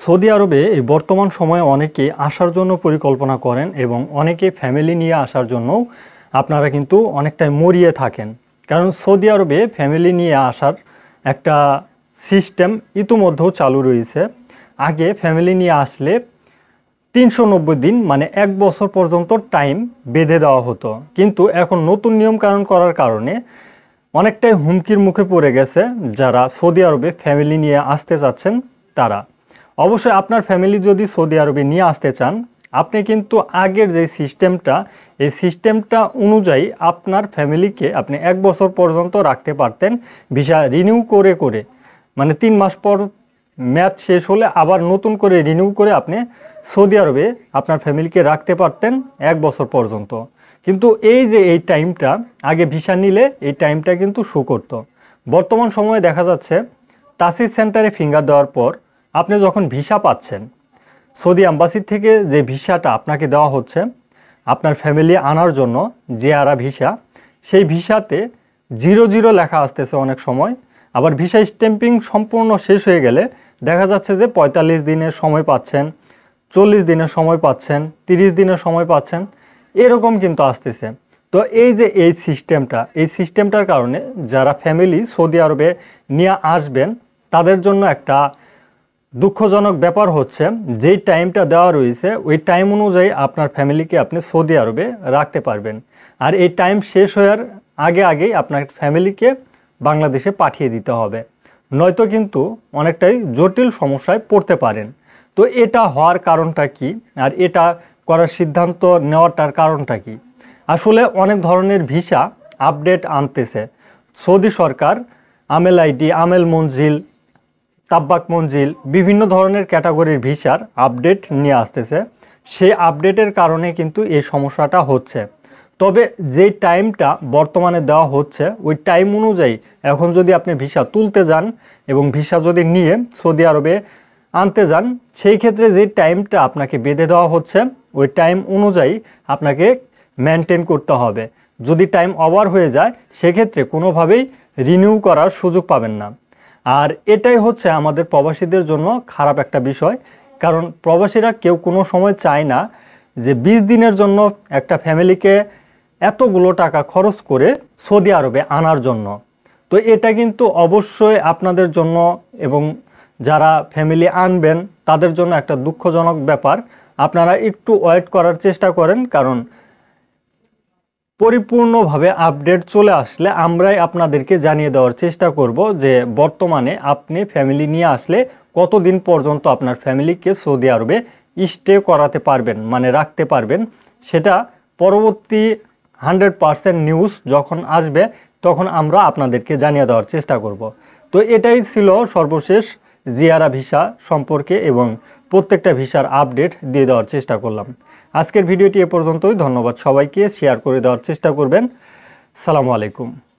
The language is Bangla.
সৌদি আরবে এই বর্তমান সময়ে অনেকেই আসার জন্য পরিকল্পনা করেন এবং অনেকে ফ্যামিলি নিয়ে আসার জন্যও আপনারা কিন্তু অনেকটাই মরিয়ে থাকেন। কারণ সৌদি আরবে ফ্যামিলি নিয়ে আসার একটা সিস্টেম ইতিমধ্যেও চালু রয়েছে। আগে ফ্যামিলি নিয়ে আসলে ৩৯০ দিন মানে ১ বছর পর্যন্ত টাইম বেঁধে দেওয়া হতো, কিন্তু এখন নতুন নিয়মকানুন করার কারণে অনেকটাই হুমকির মুখে পড়ে গেছে যারা সৌদি আরবে ফ্যামিলি নিয়ে আসতে চাচ্ছেন তারা। অবশ্যই আপনার ফ্যামিলি যদি সৌদি আরবে নিয়ে আসতে চান, আপনি কিন্তু আগের যে সিস্টেমটা, এই সিস্টেমটা অনুযায়ী আপনার ফ্যামিলিকে আপনি ১ বছর পর্যন্ত রাখতে পারতেন ভিসা রিনিউ করে করে। মানে ৩ মাস পর মেয়াদ শেষ হলে আবার নতুন করে রিনিউ করে আপনি সৌদি আরবে আপনার ফ্যামিলিকে রাখতে পারতেন ১ বছর পর্যন্ত। কিন্তু এই যে এই টাইমটা আগে ভিসা নিলে এই টাইমটা কিন্তু শো করতো। বর্তমান সময়ে দেখা যাচ্ছে তাসিস সেন্টারে ফিঙ্গার দেওয়ার পর আপনি যখন ভিসা পাচ্ছেন, সৌদি অ্যাম্বাসি থেকে যে ভিসাটা আপনাকে দেওয়া হচ্ছে আপনার ফ্যামিলি আনার জন্য, জিয়ারা ভিসা, সেই ভিসাতে ০০ লেখা আসতেছে অনেক সময়। আবার ভিসা স্ট্যাম্পিং সম্পূর্ণ শেষ হয়ে গেলে দেখা যাচ্ছে যে ৪৫ দিনের সময় পাচ্ছেন, ৪০ দিনের সময় পাচ্ছেন, ৩০ দিনের সময় পাচ্ছেন, এরকম কিন্তু আসতেছে। তো এই যে এই সিস্টেমটার কারণে যারা ফ্যামিলি সৌদি আরবে নিয়ে আসবেন তাদের জন্য একটা দুঃখজনক ব্যাপার হচ্ছে, যেই টাইমটা দেওয়া রয়েছে ওই টাইম অনুযায়ী আপনার ফ্যামিলিকে আপনি সৌদি আরবে রাখতে পারবেন। আর এই টাইম শেষ হওয়ার আগেই আপনার ফ্যামিলিকে বাংলাদেশে পাঠিয়ে দিতে হবে, নয়তো কিন্তু অনেকটাই জটিল সমস্যায় পড়তে পারেন। তো এটা হওয়ার কারণটা কি, আর এটা করার সিদ্ধান্ত নেওয়াটার কারণটা কি? আসলে অনেক ধরনের ভিসা আপডেট আনতেছে সৌদি সরকার। আমেল আইডি, আমেল মঞ্জিল, তাব্বাক মঞ্জিল, বিভিন্ন ধরনের ক্যাটাগরির ভিসার আপডেট নিয়ে আসতেছে। সেই আপডেটের কারণে কিন্তু এই সমস্যাটা হচ্ছে। তবে যে টাইমটা বর্তমানে দেওয়া হচ্ছে ওই টাইম অনুযায়ী এখন যদি আপনি ভিসা তুলতে যান এবং ভিসা যদি নিয়ে সৌদি আরবে আনতে যান, সেই ক্ষেত্রে যে টাইমটা আপনাকে বেঁধে দেওয়া হচ্ছে ওই টাইম অনুযায়ী আপনাকে মেনটেন করতে হবে। যদি টাইম ওভার হয়ে যায় সেক্ষেত্রে কোনোভাবেই রিনিউ করার সুযোগ পাবেন না। আর এটাই হচ্ছে আমাদের প্রবাসীদের জন্য খারাপ একটা বিষয়, কারণ প্রবাসীরা কেউ কোনো সময় চায় না যে ২০ দিনের জন্য একটা ফ্যামিলিকে এতগুলো টাকা খরচ করে সৌদি আরবে আনার জন্য। তো এটা কিন্তু অবশ্যই আপনাদের জন্য এবং যারা ফ্যামিলি আনবেন তাদের জন্য একটা দুঃখজনক ব্যাপার। আপনারা একটু ওয়েট করার চেষ্টা করেন, কারণ পরিপূর্ণভাবে আপডেট চলে আসলে আমরাই আপনাদেরকে জানিয়ে দেওয়ার চেষ্টা করব যে বর্তমানে আপনি ফ্যামিলি নিয়ে আসলে কতদিন পর্যন্ত আপনার ফ্যামিলিকে সৌদি আরবে স্টে করাতে পারবেন, মানে রাখতে পারবেন। সেটা পরবর্তী 100% নিউজ যখন আসবে তখন আমরা আপনাদেরকে জানিয়ে দেওয়ার চেষ্টা করব। তো এটাই ছিল সর্বশেষ জিয়ারা ভিসা সম্পর্কে, এবং প্রত্যেকটা ভিসার আপডেট দিয়ে দেওয়ার চেষ্টা করলাম। আজকের ভিডিওটি এ পর্যন্তই। ধন্যবাদ সবাইকে, শেয়ার করে দেওয়ার চেষ্টা করবেন। সালামু আলাইকুম।